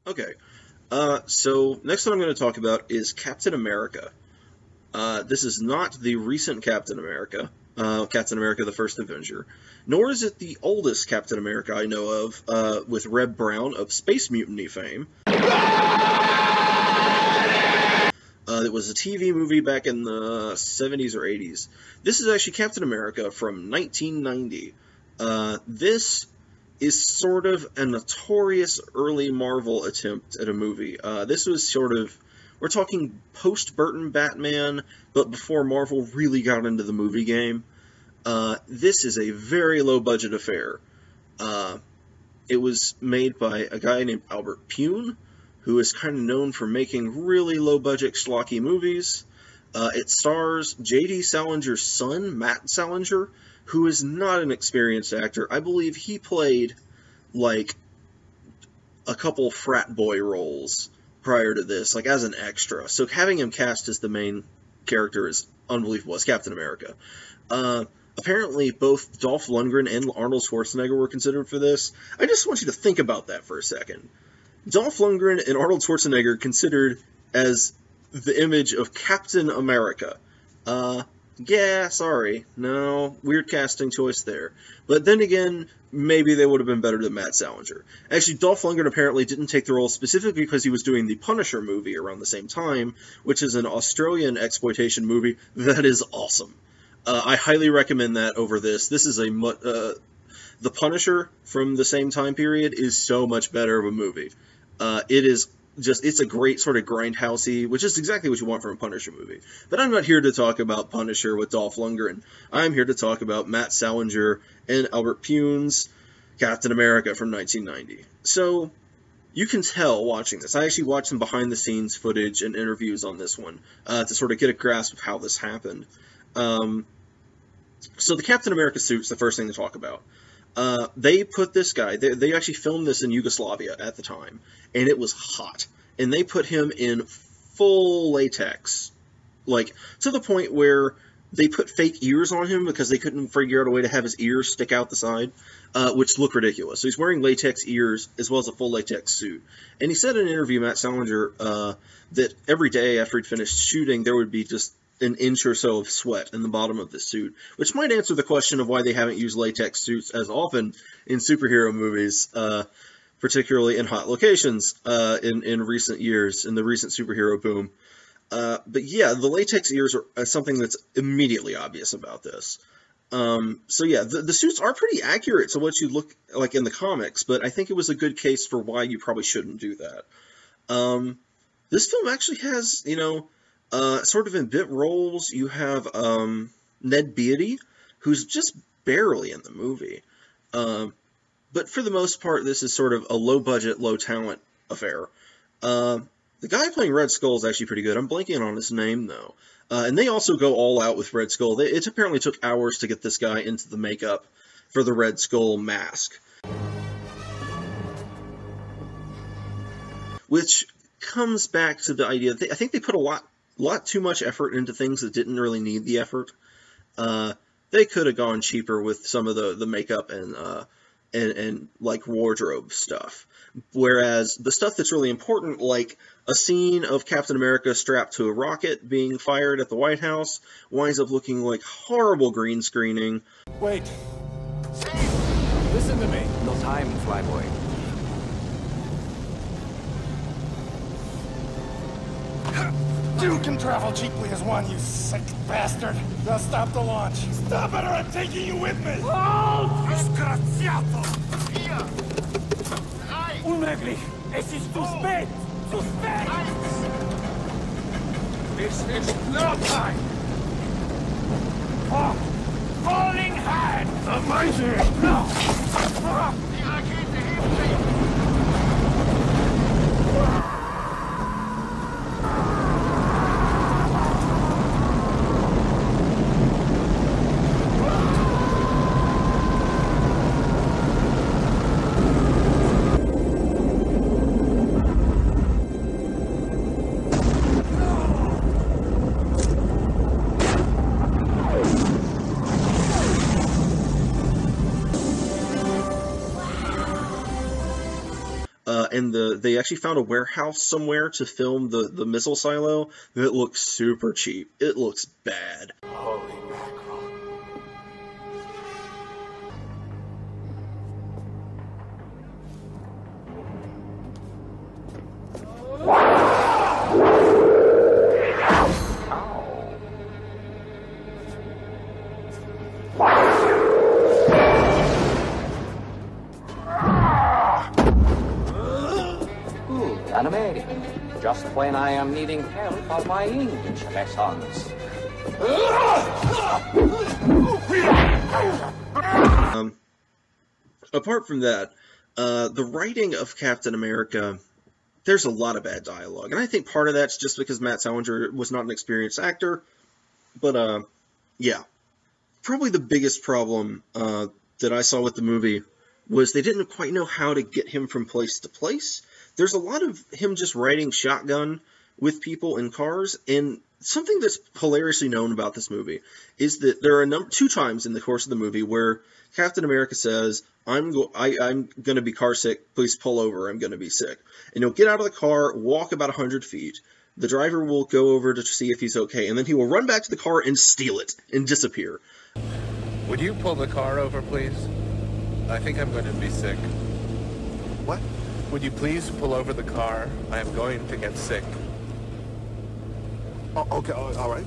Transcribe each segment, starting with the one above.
Okay, so next one I'm going to talk about is Captain America. This is not the recent Captain America, Captain America the First Avenger, nor is it the oldest Captain America I know of, with Reb Brown of Space Mutiny fame. It was a TV movie back in the 70s or 80s. This is actually Captain America from 1990. This is sort of a notorious early Marvel attempt at a movie. This was sort of, we're talking post-Burton Batman, but before Marvel really got into the movie game. This is a very low-budget affair. It was made by a guy named Albert Pune, who is kind of known for making really low-budget schlocky movies. It stars J.D. Salinger's son, Matt Salinger, who is not an experienced actor. I believe he played, like, a couple frat boy roles prior to this, like, as an extra. So having him cast as the main character is unbelievable, as Captain America. Apparently, both Dolph Lundgren and Arnold Schwarzenegger were considered for this. I just want you to think about that for a second. Dolph Lundgren and Arnold Schwarzenegger considered as the image of Captain America. Yeah, sorry. No, weird casting choice there. But then again, maybe they would have been better than Matt Salinger. Actually, Dolph Lundgren apparently didn't take the role specifically because he was doing the Punisher movie around the same time, which is an Australian exploitation movie that is awesome. I highly recommend that over this. This is the Punisher from the same time period is so much better of a movie. It's a great sort of grindhousey, which is exactly what you want from a Punisher movie. But I'm not here to talk about Punisher with Dolph Lundgren. I'm here to talk about Matt Salinger and Albert Pune's Captain America from 1990. So, you can tell watching this. I actually watched some behind-the-scenes footage and interviews on this one to sort of get a grasp of how this happened. So the Captain America suit's the first thing to talk about. They put this guy, they actually filmed this in Yugoslavia at the time, and it was hot. And they put him in full latex, like, to the point where they put fake ears on him because they couldn't figure out a way to have his ears stick out the side, which looked ridiculous. So he's wearing latex ears as well as a full latex suit. And he said in an interview, Matt Salinger, that every day after he'd finished shooting, there would be just an inch or so of sweat in the bottom of the suit, which might answer the question of why they haven't used latex suits as often in superhero movies, particularly in hot locations in recent years, in the recent superhero boom. But yeah, the latex ears are something that's immediately obvious about this. So yeah, the suits are pretty accurate to what you look like in the comics, but I think it was a good case for why you probably shouldn't do that. This film actually has, sort of in bit roles, you have Ned Beatty, who's just barely in the movie. But for the most part, this is sort of a low-budget, low-talent affair. The guy playing Red Skull is actually pretty good. I'm blanking on his name, though. And they also go all out with Red Skull. It apparently took hours to get this guy into the makeup for the Red Skull mask. Which comes back to the idea that I think they put a lot too much effort into things that didn't really need the effort. They could have gone cheaper with some of the makeup and like wardrobe stuff. Whereas the stuff that's really important, like a scene of Captain America strapped to a rocket being fired at the White House, winds up looking like horrible green screening. Wait. Listen to me. No time, flyboy. You can travel cheaply as one, you sick bastard. Now stop the launch. Stop it or I'm taking you with me! Halt! Disgraziato! Vier! Drei! Unmöglich! Es ist zu spät! Zu spät! This is no time! Oh! Falling hand! Amazing! No! Die Rakete hebt sich! and they actually found a warehouse somewhere to film the missile silo that looks super cheap. It looks bad. Holy mackerel. Animating, just when I am needing help of my English lessons. Apart from that, the writing of Captain America, there's a lot of bad dialogue, and I think part of that's just because Matt Salinger was not an experienced actor, but yeah. Probably the biggest problem that I saw with the movie was they didn't quite know how to get him from place to place. There's a lot of him just riding shotgun with people in cars, and something that's hilariously known about this movie is that there are two times in the course of the movie where Captain America says, I'm going to be car sick, please pull over, I'm going to be sick. And he'll get out of the car, walk about 100 feet, the driver will go over to see if he's okay, and then he will run back to the car and steal it and disappear. Would you pull the car over, please? I think I'm going to be sick. What? Would you please pull over the car? I am going to get sick. Oh, okay, all right.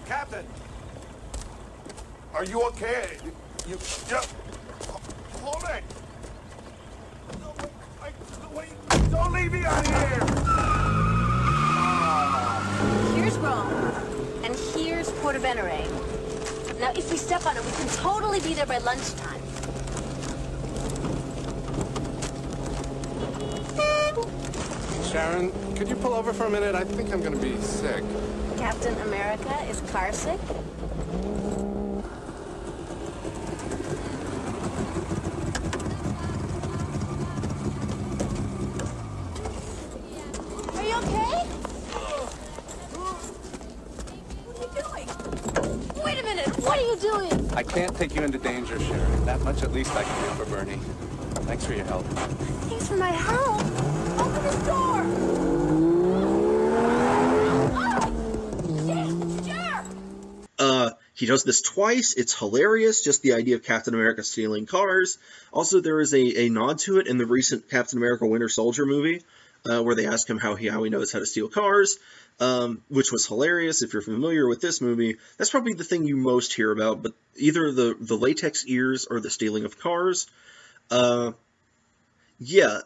Captain! Are you okay? You hold it! No, don't leave me out here! Here's Rome, and here's Portovenere. Now, if we step on it, we can totally be there by lunchtime. Sharon, could you pull over for a minute? I think I'm going to be sick. Captain America is car sick? Are you okay? What are you doing? Wait a minute, what are you doing? I can't take you into danger, Sharon. That much at least I can do for Bernie. Thanks for your help. Thanks for my help. Open this door. He does this twice. It's hilarious, just the idea of Captain America stealing cars. Also, there is a nod to it in the recent Captain America Winter Soldier movie, where they ask him how he knows how to steal cars, which was hilarious. If you're familiar with this movie, that's probably the thing you most hear about, but either the latex ears or the stealing of cars. Yeah,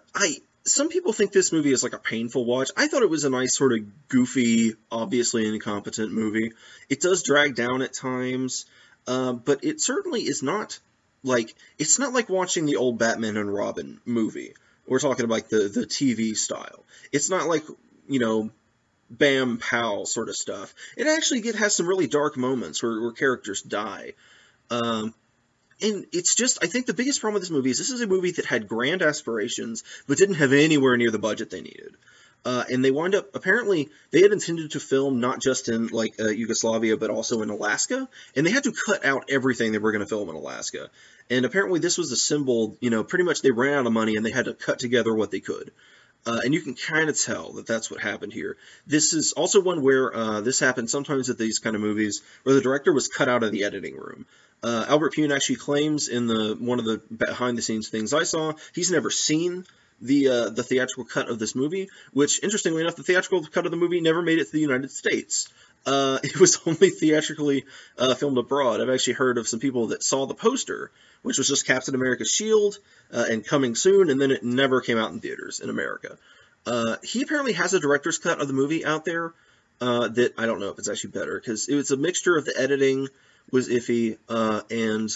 some people think this movie is like a painful watch. I thought it was a nice sort of goofy, obviously incompetent movie. It does drag down at times, but it certainly is not like, it's not like watching the old Batman and Robin movie. We're talking about the TV style. It's not like, you know, Bam Pow sort of stuff. It actually has some really dark moments where characters die. And it's just, I think the biggest problem with this movie is this is a movie that had grand aspirations, but didn't have anywhere near the budget they needed. And they wound up, apparently, they had intended to film not just in, like, Yugoslavia, but also in Alaska. And they had to cut out everything they were going to film in Alaska. And apparently this was a symbol, you know, pretty much they ran out of money and they had to cut together what they could. And you can kind of tell that that's what happened here. This is also one where this happens sometimes with these kind of movies, where the director was cut out of the editing room. Albert Pune actually claims in one of the behind-the-scenes things I saw, he's never seen the theatrical cut of this movie, which, interestingly enough, the theatrical cut of the movie never made it to the United States. It was only theatrically filmed abroad. I've actually heard of some people that saw the poster, which was just Captain America's shield and coming soon, and then it never came out in theaters in America. He apparently has a director's cut of the movie out there that I don't know if it's actually better, because it was a mixture of the editing was iffy, and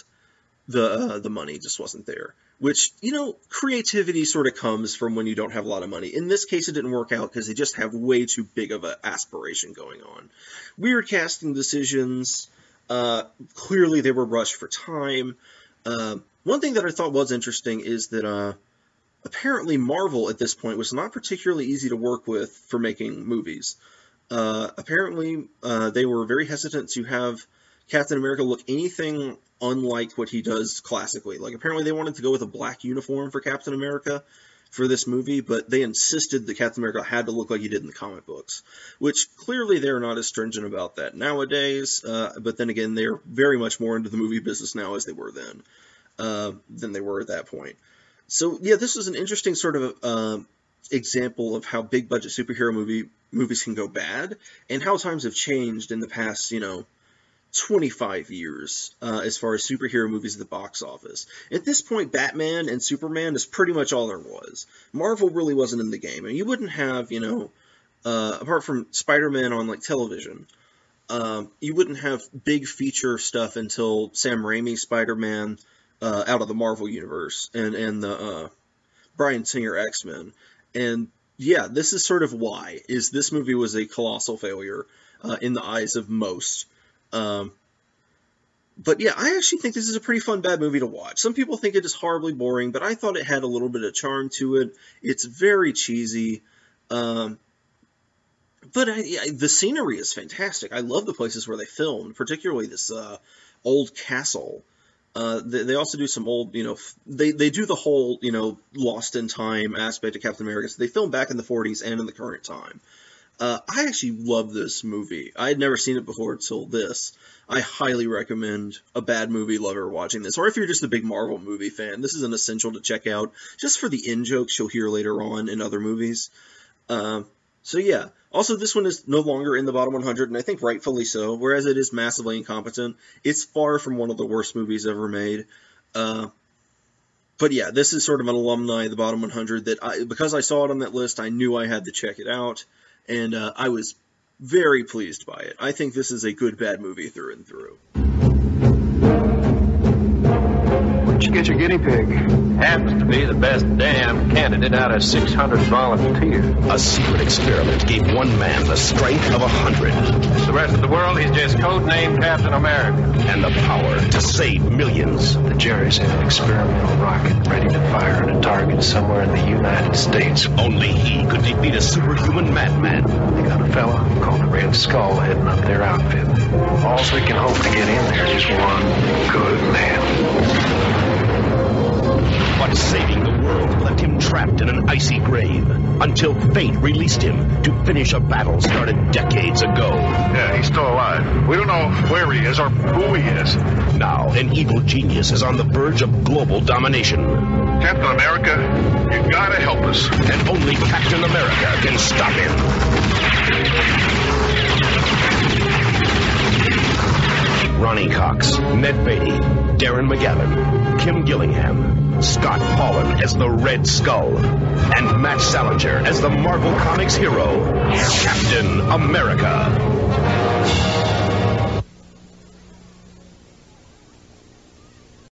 the money just wasn't there. Which, you know, creativity sort of comes from when you don't have a lot of money. In this case, it didn't work out because they just have way too big of an aspiration going on. Weird casting decisions. Clearly, they were rushed for time. One thing that I thought was interesting is that apparently Marvel at this point was not particularly easy to work with for making movies. Apparently, they were very hesitant to have Captain America look anything unlike what he does classically. Like, apparently they wanted to go with a black uniform for Captain America for this movie, but they insisted that Captain America had to look like he did in the comic books, which clearly they're not as stringent about that nowadays, but then again, they're very much more into the movie business now as they were then, than they were at that point. So, yeah, this was an interesting sort of example of how big-budget superhero movies can go bad, and how times have changed in the past, you know, 25 years as far as superhero movies at the box office. At this point, Batman and Superman is pretty much all there was. Marvel really wasn't in the game, and you wouldn't have, you know, apart from Spider-Man on, like, television, you wouldn't have big feature stuff until Sam Raimi's Spider-Man out of the Marvel Universe, and the Bryan Singer X-Men. And, yeah, this is sort of why, is this movie was a colossal failure in the eyes of most. But yeah, I actually think this is a pretty fun bad movie to watch. Some people think it is horribly boring, but I thought it had a little bit of charm to it. It's very cheesy, but the scenery is fantastic. I love the places where they filmed, particularly this old castle. They also do some old, you know, they do the whole, you know, Lost in Time aspect of Captain America. So they film back in the 40s and in the current time. I actually love this movie. I had never seen it before until this. I highly recommend a bad movie lover watching this. Or if you're just a big Marvel movie fan, this is an essential to check out, just for the in-jokes you'll hear later on in other movies. So yeah. Also, this one is no longer in the bottom 100, and I think rightfully so. Whereas it is massively incompetent, it's far from one of the worst movies ever made. But yeah, this is sort of an alumni of the bottom 100 that, because I saw it on that list, I knew I had to check it out. And I was very pleased by it. I think this is a good bad movie through and through. Where'd you get your guinea pig? Happens to be the best damn candidate out of 600 volunteers. A secret experiment gave one man the strength of 100. The rest of the world, he's just codenamed Captain America. And the power to save millions. The Jerry's have an experimental rocket ready to fire at a target somewhere in the United States. Only he could defeat a superhuman madman. They got a fella called the Red Skull heading up their outfit. All we can hope to get in there is one good man. But saving the world left him trapped in an icy grave until fate released him to finish a battle started decades ago. Yeah, he's still alive. We don't know where he is or who he is. Now, an evil genius is on the verge of global domination. Captain America, you gotta help us. And only Captain America can stop him. Ronnie Cox, Ned Beatty, Darren McGavin, Kim Gillingham, Scott Paulin as the Red Skull, and Matt Salinger as the Marvel Comics hero, Captain America.